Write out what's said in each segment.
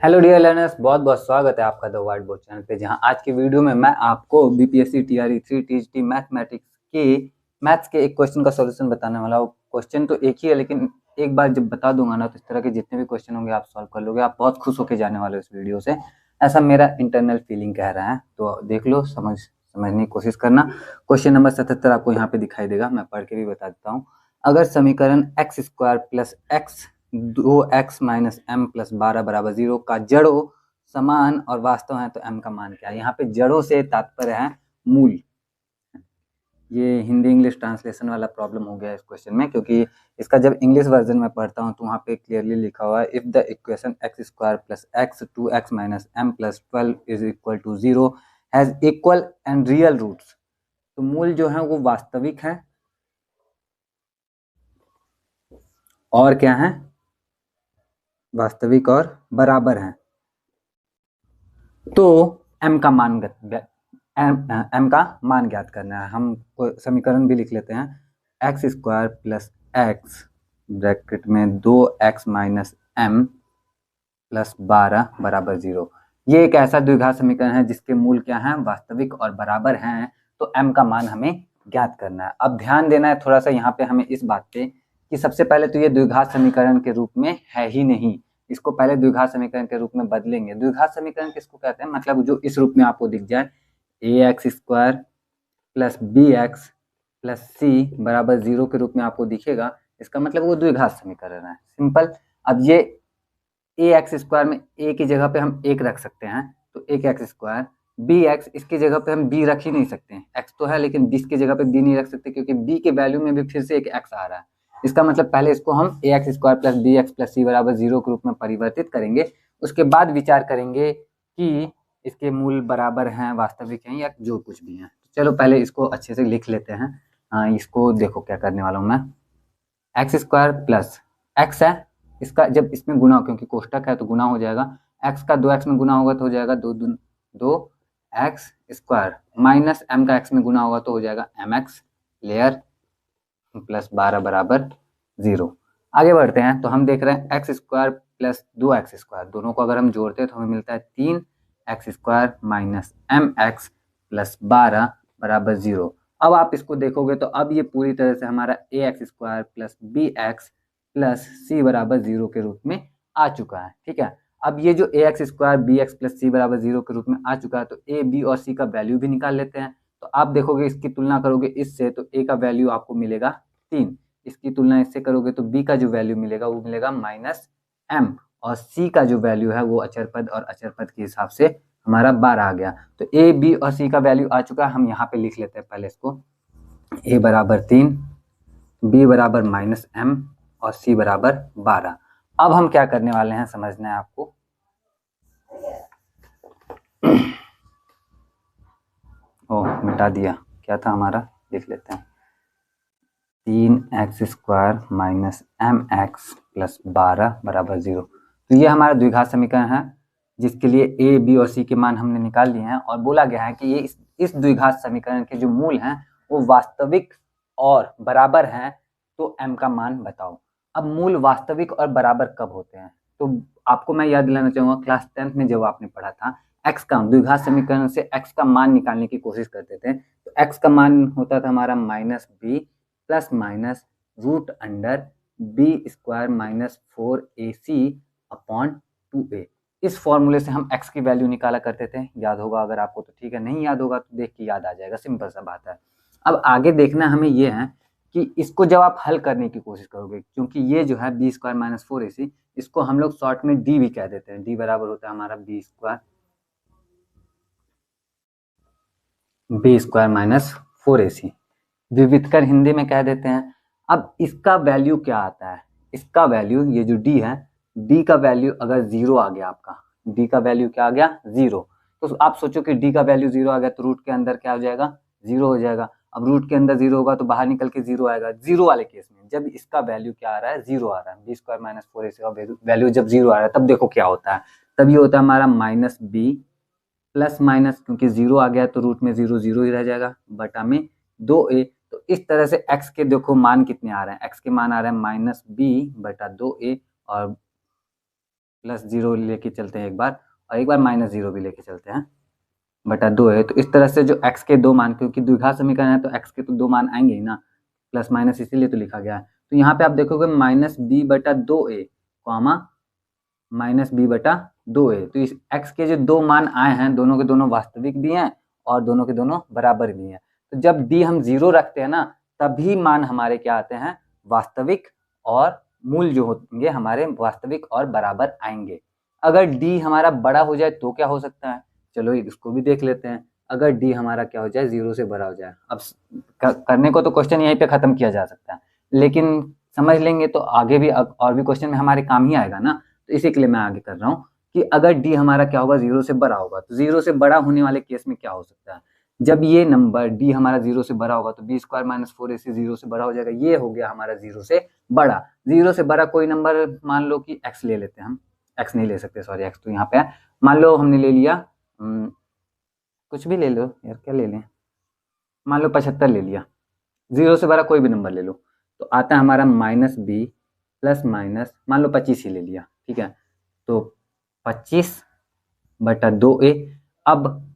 Hello dear learners, बहुत बहुत स्वागत है आपका द व्हाइट बोर्ड चैनल पे। जहां आज की वीडियो में मैं आपको बीपीएससी टीआरई 3 टीजीटी मैथमेटिक्स के मैथ्स के एक क्वेश्चन का सॉल्यूशन बताने वाला हूं। क्वेश्चन तो एक ही है, लेकिन एक बार जब बता दूंगा ना तो इस तरह के जितने भी क्वेश्चन होंगे आप सॉल्व कर लोगे। आप बहुत खुश होकर जाने वाले हो इस वीडियो से, ऐसा मेरा इंटरनल फीलिंग कह रहा है। तो देख लो, समझने की कोशिश करना। क्वेश्चन नंबर 77 आपको यहाँ पे दिखाई देगा, मैं पढ़ के भी बता देता हूँ। अगर समीकरण x square plus x 2x minus m plus 12 बराबर 0 का जड़ों समान और वास्तव है तो m का मान क्या है। यहाँ पे जड़ों से तात्पर्य है मूल। ये हिंदी इंग्लिश ट्रांसलेशन वाला प्रॉब्लम हो गया इस क्वेश्चन में, क्योंकि इसका जब इंग्लिश वर्जन में पढ़ता हूँ तो वहाँ पे क्लियरली लिखा हुआ है if the equation x square plus x 2x minus m plus 12 is equal to 0 has equal and real roots. तो मूल जो है वो वास्तविक है और क्या है, वास्तविक और बराबर है, तो m का मान ज्ञात करना है। हम समीकरण भी लिख लेते हैं। X square plus x bracket में 2x माइनस एम प्लस 12 बराबर 0। ये एक ऐसा द्विघात समीकरण है जिसके मूल क्या है, वास्तविक और बराबर हैं, तो m का मान हमें ज्ञात करना है। अब ध्यान देना है थोड़ा सा यहाँ पे हमें इस बात पे कि सबसे पहले तो ये द्विघात समीकरण के रूप में है ही नहीं, इसको पहले द्विघात समीकरण के रूप में बदलेंगे। द्विघात समीकरण किसको कहते हैं, मतलब जो इस रूप में आपको दिख जाए a x square plus b x plus c बराबर 0 के रूप में आपको दिखेगा, इसका मतलब वो द्विघात समीकरण है। सिंपल। अब ये ए एक्स स्क्वायर में ए की जगह पे हम एक रख सकते हैं, तो एक एक्स स्क्वायर बी एक्स, इसकी जगह पे हम बी रख ही नहीं सकते हैं, एक्स तो है लेकिन बी की जगह पे बी नहीं रख सकते क्योंकि बी के वैल्यू में भी फिर से एक एक्स आ रहा है। इसका मतलब पहले इसको हम a x square plus b x plus c बराबर 0 के रूप में परिवर्तित करेंगे, उसके बाद विचार करेंगे कि इसके मूल बराबर हैं, वास्तविक हैं या जो कुछ भी हैं। चलो पहले इसको अच्छे से लिख लेते हैं। इसको देखो क्या करने वाला हूँ मैं। एक्स स्क्वायर प्लस एक्स है, इसका जब इसमें गुना, क्योंकि कोष्टक है तो गुना हो जाएगा, एक्स का 2x में गुना होगा तो हो जाएगा 2x स्क्वायर माइनस m का x में गुना होगा तो हो जाएगा mx लेयर प्लस 12 बराबर 0। आगे बढ़ते हैं तो हम देख रहे हैं x square plus 2x square, दोनों को अगर हम जोड़ते हैं तो हमें मिलता है 3x square minus mx plus 12 बराबर 0। अब आप इसको देखोगे तो अब ये पूरी तरह से हमारा a x square plus b x plus c बराबर 0 के रूप में आ चुका है। ठीक है, अब ये जो a x square b x plus c बराबर 0 के रूप में आ चुका है, तो ए बी और सी का वैल्यू भी निकाल लेते हैं। तो आप देखोगे इसकी तुलना करोगे इससे तो ए का वैल्यू आपको मिलेगा 3, इसकी तुलना इससे करोगे तो बी का जो वैल्यू मिलेगा वो मिलेगा माइनस एम, और सी का जो वैल्यू है वो अचर पद और अचर पद के हिसाब से हमारा 12 आ गया। तो ए बी और सी का वैल्यू आ चुका है, हम यहाँ पे लिख लेते हैं पहले इसको। ए बराबर 3, बी बराबर माइनस एम और सी बराबर 12। अब हम क्या करने वाले हैं समझना है आपको। ओह मिटा दिया, क्या था हमारा, लिख लेते हैं। 3x square minus m x plus 12 बराबर 0। तो ये हमारा द्विघात समीकरण है जिसके लिए ए बी और सी के मान हमने निकाल लिए हैं, और बोला गया है कि ये इस द्विघात समीकरण के जो मूल हैं वो वास्तविक और बराबर हैं, तो m का मान बताओ। अब मूल वास्तविक और बराबर कब होते हैं, तो आपको मैं याद दिलाना चाहूंगा क्लास 10th में जब आपने पढ़ा था x का द्विघात समीकरण से x का मान निकालने की कोशिश करते थे, तो x का मान होता था हमारा minus b plus minus root under b square minus 4ac upon 2a। इस फॉर्मूले से हम x की वैल्यू निकाला करते थे, याद होगा अगर आपको तो ठीक है, नहीं याद होगा तो देख के याद आ जाएगा, सिंपल सा बात है। अब आगे देखना हमें ये है कि इसको जब आप हल करने की कोशिश करोगे, क्योंकि ये जो है बी स्क्वायर माइनस 4ac, इसको हम लोग शॉर्ट में डी भी कह देते हैं, डी बराबर होता है हमारा बी स्क्वायर माइनस 4ac, विविधकर हिंदी में कह देते हैं। अब इसका वैल्यू क्या आता है, इसका वैल्यू ये जो डी है, डी का वैल्यू अगर 0 आ गया, आपका डी का वैल्यू क्या आ गया 0, तो आप सोचो कि डी का वैल्यू 0 आ गया तो रूट के अंदर क्या हो जाएगा 0 हो जाएगा। अब रूट के अंदर 0 होगा तो बाहर निकल के 0 आएगा। 0 वाले केस में जब इसका वैल्यू क्या आ रहा है 0 आ रहा है, बी स्क्वायर माइनस 4ac का वैल्यू जब 0 आ रहा है तब देखो क्या होता है, तब ये होता है हमारा माइनस बी प्लस माइनस, क्योंकि 0 आ गया तो रूट में 0 0 ही रह जाएगा, बटा में 2a। तो इस तरह से x के देखो मान कितने आ रहे हैं, x के मान आ रहे हैं माइनस बी बटा 2a और प्लस 0 लेके चलते हैं एक बार, और एक बार -0 भी लेके चलते हैं, बटा 2 है। तो इस तरह से जो x के 2 मान, क्योंकि द्विघात समीकरण है तो x के तो 2 मान आएंगे ही ना, प्लस माइनस इसीलिए तो लिखा गया है। तो यहाँ पे आप देखोगे -b/2a, कॉमा -b/2a। तो इस x के जो 2 मान आए हैं, दोनों के दोनों वास्तविक भी हैं और दोनों के दोनों बराबर भी हैं। तो जब d हम 0 रखते हैं ना, तभी मान हमारे क्या आते हैं, वास्तविक, और मूल जो होंगे हमारे वास्तविक और बराबर आएंगे। अगर d हमारा बड़ा हो जाए तो क्या हो सकता है, चलो इसको भी देख लेते हैं। अगर d हमारा क्या हो जाए, 0 से बड़ा हो जाए। अब करने को तो क्वेश्चन यहीं पे खत्म किया जा सकता है, लेकिन समझ लेंगे तो आगे भी और भी क्वेश्चन में हमारे काम ही आएगा ना। तो इसी के लिए मैं आगे कर रहा हूँ कि अगर d हमारा क्या होगा, 0 से बड़ा होगा। तो 0 से बड़ा होने वाले केस में क्या हो सकता है, जब ये नंबर d हमारा 0 से बड़ा होगा तो b² - 4ac 0 से बड़ा हो जाएगा। ये हो गया हमारा 0 से बड़ा। 0 से बड़ा कोई नंबर, मान लो कि x ले लेते हैं हम, x नहीं ले सकते, सॉरी, x तो यहाँ पे है। मान लो हमने ले लिया, कुछ भी ले लो यार, क्या ले लें, मान लो 75 ले लिया। 0 से बड़ा कोई भी नंबर ले लो, तो आता है हमारा -b प्लस माइनस, मान लो 25 ही ले लिया, ठीक है। तो 25/2a। अब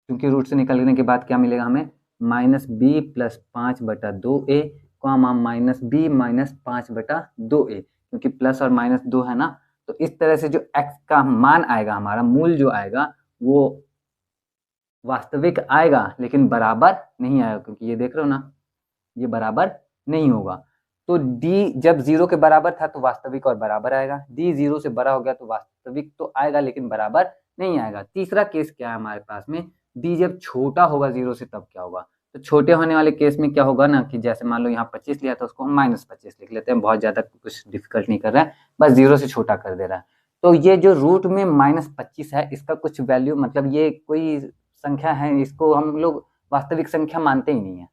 क्योंकि रूट से निकलने के बाद क्या मिलेगा हमें, -b plus 5/2a, comma -b minus 5/2a, क्योंकि प्लस और माइनस 2 है ना। तो इस तरह से जो x का मान आएगा, हमारा मूल जो आएगा, वो वास्तविक आएगा लेकिन बराबर नहीं आएगा, क्योंकि ये देख रहे हो ना, ये बराबर नहीं होगा। तो d जब 0 के बराबर था तो वास्तविक और बराबर आएगा, d 0 से बड़ा हो गया तो वास्तविक तो आएगा लेकिन बराबर नहीं आएगा। तीसरा केस क्या है हमारे पास में, d जब छोटा होगा 0 से तब क्या होगा। तो छोटे होने वाले केस में क्या होगा ना, कि जैसे मान लो यहाँ 25 लिया था, उसको हम -25 लिख लेते हैं, बहुत ज्यादा कुछ डिफिकल्ट नहीं कर रहा है, बस 0 से छोटा कर दे रहा है। तो ये जो रूट में -25 है, इसका कुछ वैल्यू, मतलब ये कोई संख्या है, इसको हम लोग वास्तविक संख्या मानते ही नहीं है।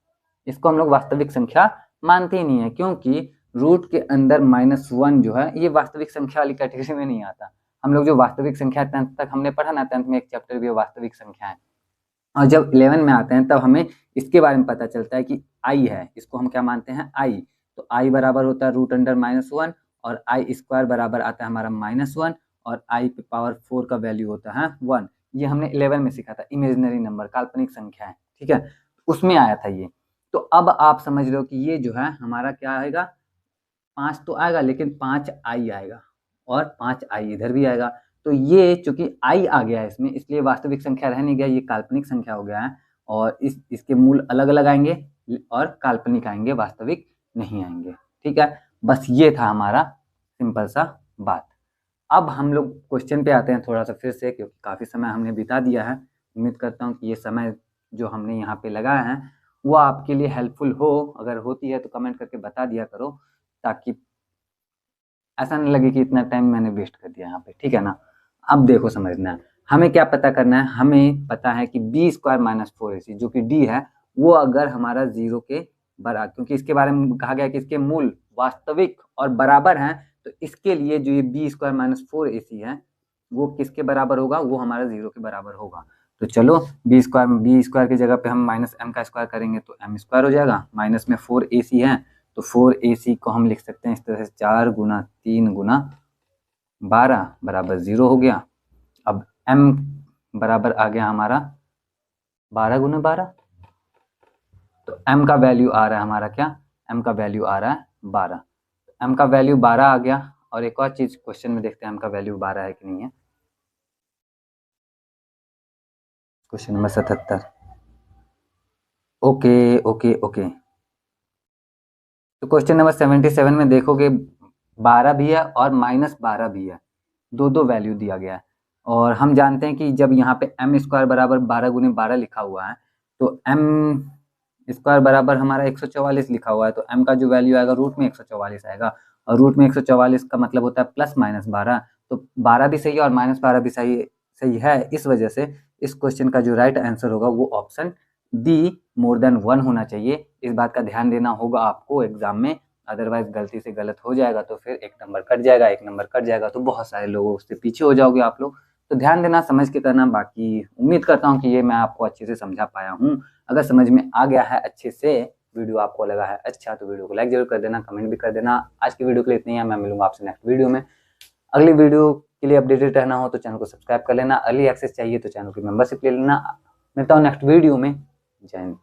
इसको हम लोग वास्तविक संख्या मानते ही नहीं है, क्योंकि रूट के अंदर -1 जो है, ये वास्तविक संख्या वाली कैटेगरी में नहीं आता। हम लोग जो वास्तविक संख्या 10th तक हमने पढ़ा ना, 10th में एक चैप्टर भी है वास्तविक संख्या है, और जब 11 में आते हैं तब हमें इसके बारे में पता चलता है कि i है, इसको हम क्या मानते हैं, i। तो i बराबर होता है √1, और i² बराबर आता है हमारा -1, और i पे पावर 4 का वैल्यू होता है 1। ये हमने 11 में सीखा था, इमेजिनरी नंबर, काल्पनिक संख्या है, ठीक है, उसमें आया था ये। तो अब आप समझ रहे हो कि ये जो है हमारा क्या आएगा, 5 तो आएगा लेकिन 5i आएगा, और 5i इधर भी आएगा। तो ये चूंकि i आ गया है इसमें, इसलिए वास्तविक संख्या रह नहीं गया, ये काल्पनिक संख्या हो गया है, और इसके मूल अलग अलग आएंगे और काल्पनिक आएंगे, वास्तविक नहीं आएंगे, ठीक है। बस ये था हमारा सिंपल सा बात। अब हम लोग क्वेश्चन पे आते हैं थोड़ा सा फिर से, क्योंकि काफ़ी समय हमने बिता दिया है। उम्मीद करता हूँ कि ये समय जो हमने यहाँ पे लगाया है वो आपके लिए हेल्पफुल हो। अगर होती है तो कमेंट करके बता दिया करो, ताकि ऐसा नहीं लगे कि इतना टाइम मैंने वेस्ट कर दिया यहाँ पे, ठीक है ना। अब देखो, समझना है हमें क्या पता करना है, हमें पता है कि b² - 4ac जो कि d है, वो अगर हमारा 0 के बराबर, क्योंकि इसके बारे में कहा गया कि इसके मूल वास्तविक और बराबर हैं, तो इसके लिए जो ये b² - 4ac है, वो किसके बराबर होगा, वो हमारा 0 के बराबर होगा। तो चलो b² की जगह पे हम -m² करेंगे तो m² हो जाएगा, माइनस में 4ac है, तो 4ac को हम लिख सकते हैं इस तरह से, 4 × 3 × 12 बराबर 0 हो गया। अब m बराबर आ गया हमारा 12 × 12, तो m का वैल्यू आ रहा है हमारा क्या, m का वैल्यू आ रहा है 12। m का वैल्यू 12 आ गया। और एक और चीज क्वेश्चन में देखते हैं m का वैल्यू 12 है कि नहीं है। Question number 77। Okay okay okay, तो क्वेश्चन नंबर 77 में देखोगे 12 भी है और -12 भी है, दो वैल्यू दिया गया है। और हम जानते हैं कि जब यहाँ पे m² बराबर 12 × 12 लिखा हुआ है, तो m² बराबर हमारा 144 लिखा हुआ है, तो m का जो वैल्यू आएगा रूट में 144 आएगा, और रूट में 144 का मतलब होता है +-12। तो 12 भी सही है और -12 भी सही है। इस वजह से इस क्वेश्चन का जो राइट आंसर होगा वो ऑप्शन डी >1 होना चाहिए। इस बात का ध्यान देना होगा आपको एग्जाम में, अदरवाइज गलती से गलत हो जाएगा तो फिर एक नंबर कट जाएगा, तो बहुत सारे लोगों से पीछे हो जाओगे आप लोग। तो ध्यान देना, समझ के करना। बाकी उम्मीद करता हूँ कि ये मैं आपको अच्छे से समझा पाया हूँ। अगर समझ में आ गया है अच्छे से, वीडियो आपको लगा है अच्छा, तो वीडियो को लाइक जरूर कर देना, कमेंट भी कर देना। आज की वीडियो के लिए इतना ही है, मैं मिलूंगा आपसे नेक्स्ट वीडियो में। अगली वीडियो के लिए अपडेटेड रहना हो तो चैनल को सब्सक्राइब कर लेना। अर्ली एक्सेस चाहिए तो चैनल की मेंबरशिप ले लेना। मिलता हूँ नेक्स्ट वीडियो में। जय हिंद।